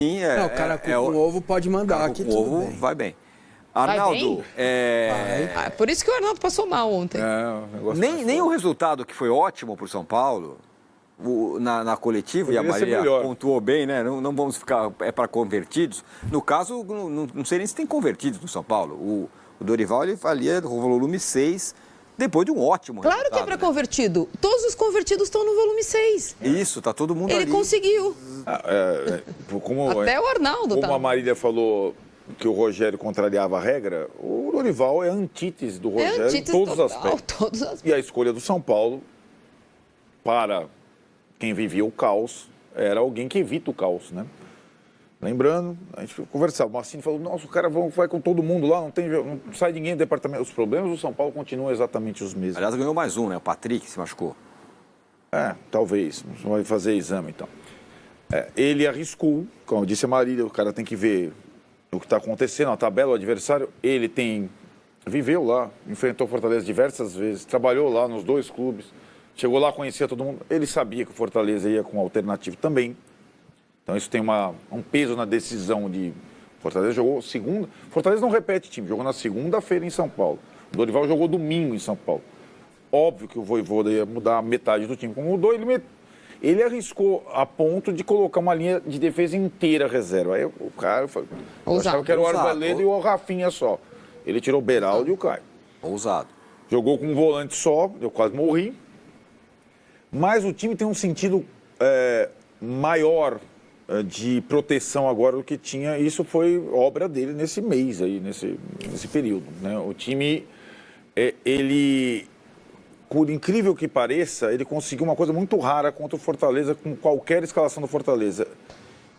Sim, Não, o cara com ovo pode mandar aqui, com tudo ovo bem. vai bem. Vai Arnaldo, bem? Por isso que o Arnaldo passou mal ontem. nem o resultado que foi ótimo para o São Paulo, na coletiva, e a Maria pontuou bem, né? Não vamos ficar para convertidos. No caso, não sei nem se tem convertidos no São Paulo. O Dorival ele valia o volume 6 depois de um ótimo Claro resultado. Que é para convertido. Todos os convertidos estão no volume 6. Isso, tá todo mundo Ele ali. Conseguiu. Até o Arnaldo Como a Marília falou que o Rogério contrariava a regra, o Dorival é a antítese do Rogério em todos os aspectos. E a escolha do São Paulo, para quem vivia o caos, era alguém que evita o caos, né? Lembrando, a gente conversava, o Massini falou, nossa, o cara vai com todo mundo lá, não sai ninguém do departamento. Os problemas do São Paulo continuam exatamente os mesmos. Aliás, ganhou mais um, né? O Patrick se machucou. Talvez, vai fazer exame então. Ele arriscou, como disse a Marília, o cara tem que ver o que está acontecendo, a tabela, o adversário, viveu lá, enfrentou o Fortaleza diversas vezes, trabalhou lá nos 2 clubes, chegou lá, conhecia todo mundo, ele sabia que o Fortaleza ia com um alternativo também. Então isso tem um peso na decisão de... Fortaleza jogou segunda... Fortaleza não repete time, jogou na segunda-feira em São Paulo. O Dorival jogou domingo em São Paulo. Óbvio que o Vojvoda ia mudar metade do time. Como mudou, ele arriscou a ponto de colocar uma linha de defesa inteira reserva. Aí o cara achava que era o Arboleda e o Rafinha só. Ele tirou o Beraldo e o Caio. Ousado. Jogou com um volante só, eu quase morri. Mas o time tem um sentido maior de proteção agora do que tinha. Isso foi obra dele nesse mês aí, nesse período, né? O time, ele, por incrível que pareça, ele conseguiu uma coisa muito rara contra o Fortaleza, com qualquer escalação do Fortaleza.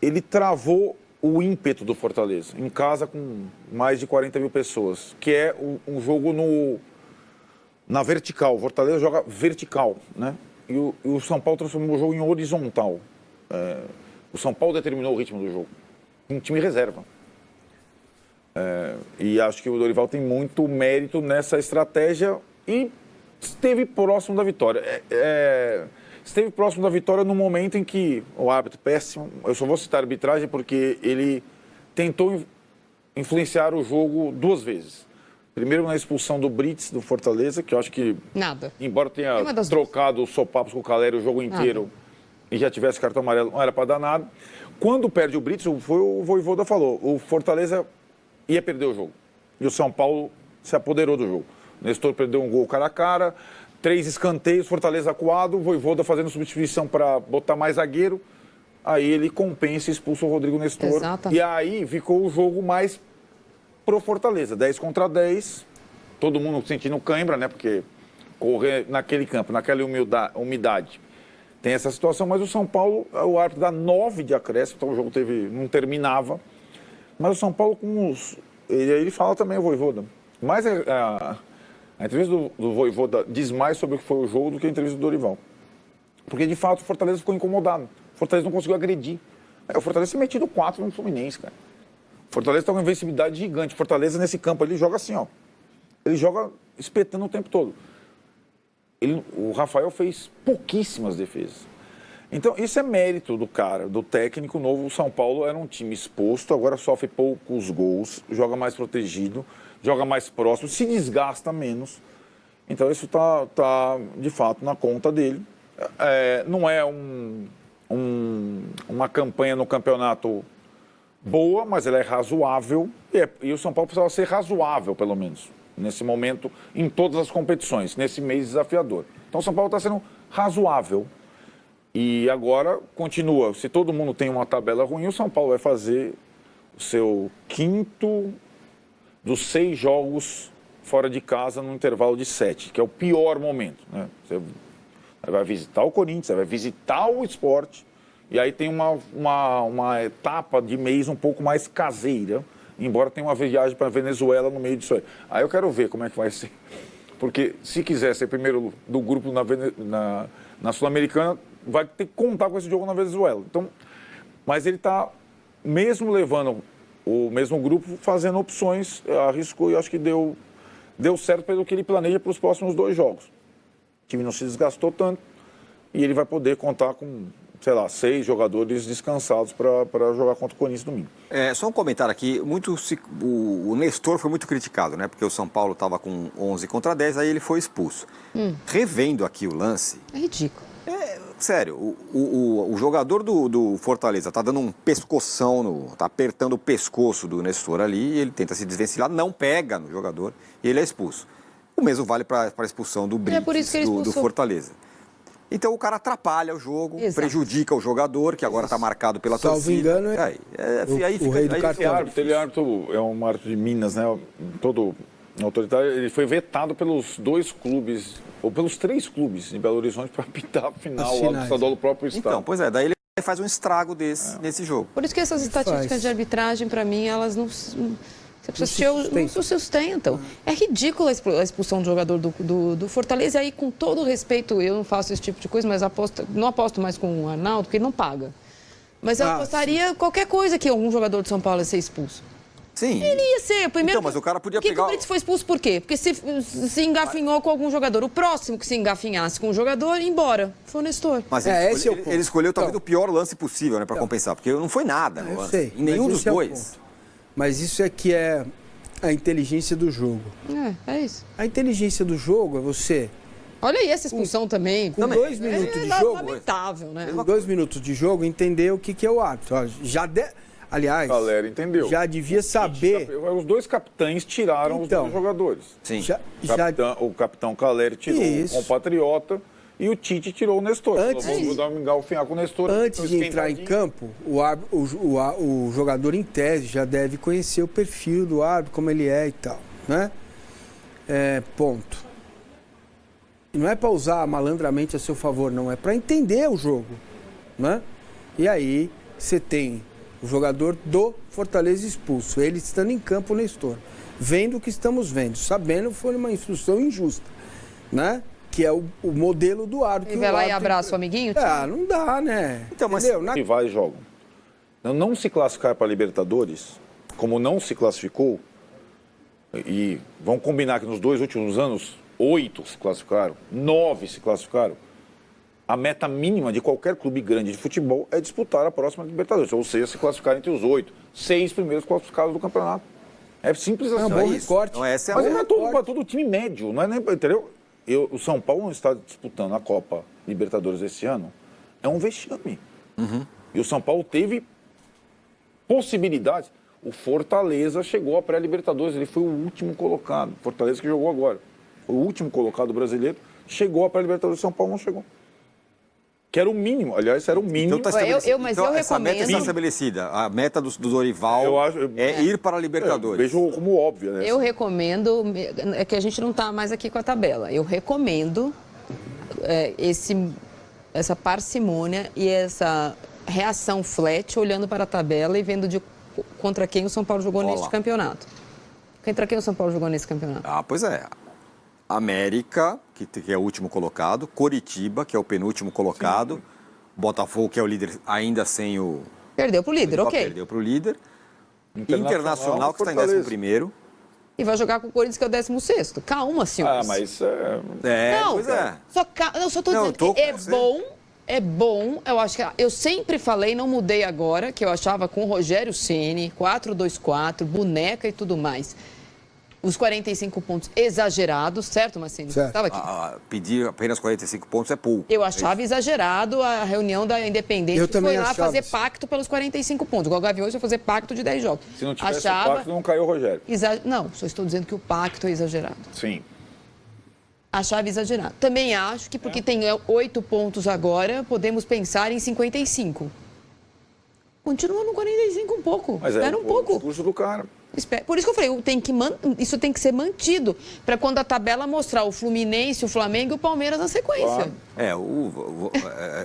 Ele travou o ímpeto do Fortaleza, em casa com mais de 40 mil pessoas, que é um jogo na vertical. O Fortaleza joga vertical, né? E o São Paulo transformou o jogo em horizontal. O São Paulo determinou o ritmo do jogo. Um time reserva. E acho que o Dorival tem muito mérito nessa estratégia e esteve próximo da vitória. Esteve próximo da vitória no momento em que o árbitro péssimo, eu só vou citar a arbitragem porque ele tentou influenciar o jogo 2 vezes. Primeiro na expulsão do Brits, do Fortaleza, que eu acho que... Nada. Embora tenha trocado os sopapos com o Caleri o jogo inteiro e já tivesse cartão amarelo, não era para dar nada. Quando perde o Brits, foi o Vojvoda falou, o Fortaleza ia perder o jogo. E o São Paulo se apoderou do jogo. O Nestor perdeu um gol cara a cara, 3 escanteios, Fortaleza acuado, o Vojvoda fazendo substituição para botar mais zagueiro. Aí ele compensa e expulsa o Rodrigo Nestor. Exatamente. E aí ficou o jogo mais pro Fortaleza, 10 contra 10, todo mundo sentindo cãibra, né? Porque correr naquele campo, naquela umidade, tem essa situação, mas o São Paulo, o árbitro dá 9 de acréscimo, então o jogo não terminava, mas o São Paulo ele fala também o Vojvoda, mas a entrevista do Vojvoda diz mais sobre o que foi o jogo do que a entrevista do Dorival, porque de fato o Fortaleza ficou incomodado, o Fortaleza não conseguiu agredir, o Fortaleza se metido 4 no Fluminense, cara. Fortaleza está com uma invencibilidade gigante. Fortaleza, nesse campo, ele joga assim, ó. Ele joga espetando o tempo todo. O Rafael fez pouquíssimas defesas. Então, isso é mérito do cara, do técnico novo. O São Paulo era um time exposto, agora sofre poucos gols, joga mais protegido, joga mais próximo, se desgasta menos. Então, isso tá de fato, na conta dele. Não é uma campanha no campeonato boa, mas ela é razoável, e o São Paulo precisava ser razoável, pelo menos, nesse momento, em todas as competições, nesse mês desafiador. Então o São Paulo está sendo razoável, e agora continua. Se todo mundo tem uma tabela ruim, o São Paulo vai fazer o seu 5º dos 6 jogos fora de casa no intervalo de 7, que é o pior momento, né? Você vai visitar o Corinthians, você vai visitar o Sport. E aí tem uma etapa de mês um pouco mais caseira, embora tenha uma viagem para a Venezuela no meio disso aí. Aí eu quero ver como é que vai ser. Porque se quiser ser primeiro do grupo na Sul-Americana, vai ter que contar com esse jogo na Venezuela. Então, mas ele está, mesmo levando o mesmo grupo, fazendo opções, arriscou e acho que deu certo pelo que ele planeja para os próximos 2 jogos. O time não se desgastou tanto e ele vai poder contar com sei lá, 6 jogadores descansados para jogar contra o Corinthians domingo. Só um comentário aqui, o Nestor foi muito criticado, né? Porque o São Paulo estava com 11 contra 10, aí ele foi expulso. Revendo aqui o lance... É ridículo. Sério, o jogador do Fortaleza tá dando um pescoção, tá apertando o pescoço do Nestor ali, ele tenta se desvencilhar, não pega no jogador e ele é expulso. O mesmo vale para a expulsão do Brites, do Fortaleza. Então o cara atrapalha o jogo, prejudica o jogador, que agora está marcado pela torcida. Salvo engano, o rei do cartão. Ele é um árbitro de Minas, né? Todo autoritário. Ele foi vetado pelos 2 clubes, ou pelos 3 clubes de Belo Horizonte para apitar a final lá do estadual do próprio estado. Então, pois daí ele faz um estrago nesse jogo. Por isso que essas estatísticas de arbitragem, para mim, elas não se sustentam. É ridícula a expulsão do jogador do Fortaleza. E aí, com todo respeito, eu não faço esse tipo de coisa, mas não aposto mais com o Arnaldo, porque ele não paga. Mas eu apostaria qualquer coisa que algum jogador de São Paulo ia ser expulso. Sim. Ele ia ser. Primeiro, então, mas o cara podia pegar... o Brites foi expulso por quê? Porque se engafinhou com algum jogador. O próximo que se engafinhasse com o jogador, ia embora. Foi o Nestor. Mas ele escolheu talvez o pior lance possível, né, para compensar. Porque não foi nada no lance. Sei, em nenhum dos dois. Mas isso é que é a inteligência do jogo. É isso. A inteligência do jogo é você... Olha aí essa expulsão também. Com 2 minutos de jogo... lamentável, né? Com 2 minutos de jogo, entender o que é o árbitro. Aliás, galera, entendeu? Já devia saber... Os 2 capitães tiraram os 2 jogadores. Sim. O capitão Caleri tirou o compatriota e o Tite tirou o Nestor. Vou dar uma engalfinhar com o Nestor. Antes de entrar em campo, o jogador, em tese, já deve conhecer o perfil do árbitro, como ele é e tal, né? Ponto. E não é para usar malandramente a seu favor, não. É para entender o jogo, né? E aí, você tem o jogador do Fortaleza expulso, ele estando em campo, o Nestor, vendo o que estamos vendo, sabendo que foi uma instrução injusta, né? Que é o modelo do árbitro. E vai lá e abraça o amiguinho? Não dá, né? Então, mas rivais jogam. Não se classificar para Libertadores, como não se classificou, e vamos combinar que nos 2 últimos anos, 8 se classificaram, 9 se classificaram. A meta mínima de qualquer clube grande de futebol é disputar a próxima Libertadores, ou seja, se classificar entre os 8, 6 primeiros classificados do campeonato. É simples assim. É um bom recorte. Mas não é para todo time médio, não é nem, entendeu? O São Paulo não está disputando a Copa Libertadores esse ano, é um vexame. E o São Paulo teve possibilidades. O Fortaleza chegou à pré-Libertadores, ele foi o último colocado. Fortaleza que jogou agora. O último colocado brasileiro chegou à pré-Libertadores, o São Paulo não chegou. Que era o mínimo, aliás, era o mínimo. Então, eu essa meta está estabelecida. A meta do Dorival é ir para a Libertadores. Vejo como óbvio, né? Eu recomendo, é que a gente não está mais aqui com a tabela, eu recomendo essa parcimônia e essa reação flat, olhando para a tabela e vendo contra quem o São Paulo jogou neste campeonato. Contra quem o São Paulo jogou nesse campeonato? Pois é. América, que é o último colocado, Coritiba, que é o penúltimo colocado, Botafogo, que é o líder ainda sem o... Perdeu para o líder, ok. Perdeu para o líder. Internacional, que está em 11º. E vai jogar com o Corinthians, que é o 16º. Calma, senhores. Mas... pois é. Só estou dizendo que é bom, eu sempre falei, não mudei agora, que eu achava com o Rogério Ceni, 4-2-4, boneca e tudo mais. Os 45 pontos exagerados, certo, Marcelo? Estava aqui. Pedir apenas 45 pontos é pouco. Eu achava exagerado a reunião da Independente, que foi lá fazer pacto pelos 45 pontos. Igual o Gaviões foi fazer pacto de 10 jogos. Se não tivesse o pacto, não caiu o Rogério. Não, só estou dizendo que o pacto é exagerado. Sim. Achava exagerado. Também acho que porque tem 8 pontos agora, podemos pensar em 55. Continua no 45 um pouco. Mas espera um pouco. O discurso do cara. Por isso que eu falei, isso tem que ser mantido, para quando a tabela mostrar o Fluminense, o Flamengo e o Palmeiras na sequência.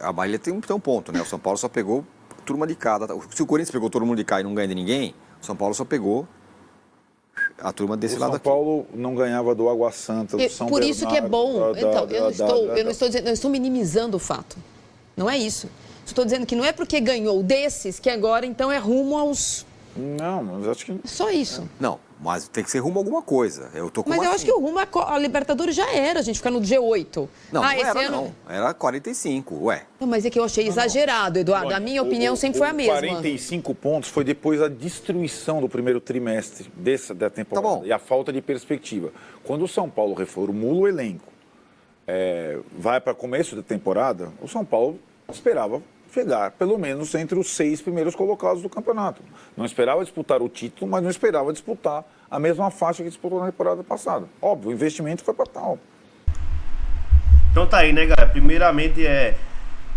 A Bahia tem um ponto, né? O São Paulo só pegou turma de cada. Se o Corinthians pegou todo mundo de cá e não ganha de ninguém, o São Paulo só pegou a turma desse lado aqui. O São Paulo não ganhava do Água Santa, do São Bernardo. Por isso que é bom. Eu estou minimizando o fato. Não é isso. Estou dizendo que não é porque ganhou desses que agora então é rumo Não, mas acho que... Só isso. Não, mas tem que ser rumo a alguma coisa. Mas eu acho que o rumo a Libertadores já era, a gente ficar no G8. Não, não era, não. Era 45, ué. Não, mas é que eu achei exagerado, Eduardo. A minha opinião sempre foi a mesma. 45 pontos foi depois da destruição do primeiro trimestre da temporada. Tá bom. E a falta de perspectiva. Quando o São Paulo reformula o elenco, vai para começo da temporada, o São Paulo esperava chegar pelo menos entre os 6 primeiros colocados do campeonato. Não esperava disputar o título, mas não esperava disputar a mesma faixa que disputou na temporada passada. Óbvio, o investimento foi para tal. Então tá aí, né, galera? Primeiramente,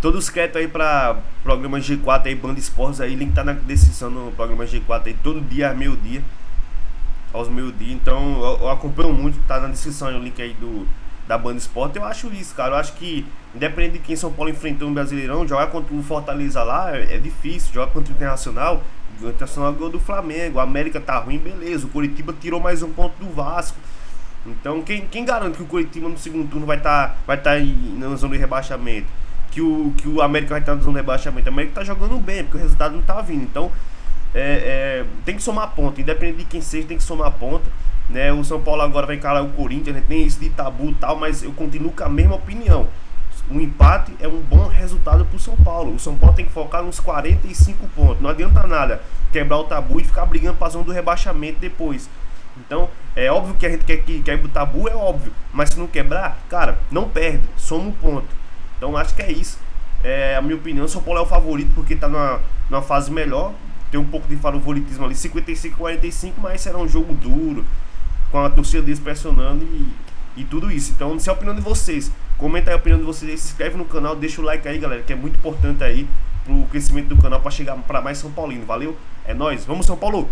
todos quietos aí para programa G4 aí, Band Esportes aí, link tá na descrição no programa G4 aí, todo dia, meio-dia, aos meio-dia. Então, eu acompanho muito, tá na descrição aí o link aí da Band Esportes. Eu acho isso, cara. Eu acho que, independente de quem São Paulo enfrentou no Brasileirão, jogar contra o Fortaleza lá é difícil. Jogar contra o Internacional ganhou do Flamengo. O América tá ruim, beleza. O Coritiba tirou mais um ponto do Vasco. Então, quem garante que o Coritiba no segundo turno vai tá aí na zona de rebaixamento? Que o América vai estar na zona de rebaixamento? O América tá jogando bem, porque o resultado não tá vindo. Então, tem que somar ponta. Independente de quem seja, tem que somar ponta. Né? O São Paulo agora vai encarar o Corinthians, né? Tem isso de tabu e tal, mas eu continuo com a mesma opinião. Um empate é um bom resultado pro São Paulo. O São Paulo tem que focar nos 45 pontos. Não adianta nada quebrar o tabu e ficar brigando pra zona do rebaixamento depois. Então, é óbvio que a gente quer o tabu, é óbvio. Mas se não quebrar, cara, não perde, soma um ponto. Então, acho que é isso. A minha opinião, o São Paulo é o favorito porque tá numa fase melhor. Tem um pouco de favoritismo ali, 55-45, mas será um jogo duro, com a torcida deles pressionando e tudo isso. Então, se é a opinião de vocês, comenta aí a opinião de vocês, se inscreve no canal, deixa o like aí, galera, que é muito importante aí pro crescimento do canal, pra chegar pra mais São Paulino. Valeu? É nóis, vamos São Paulo!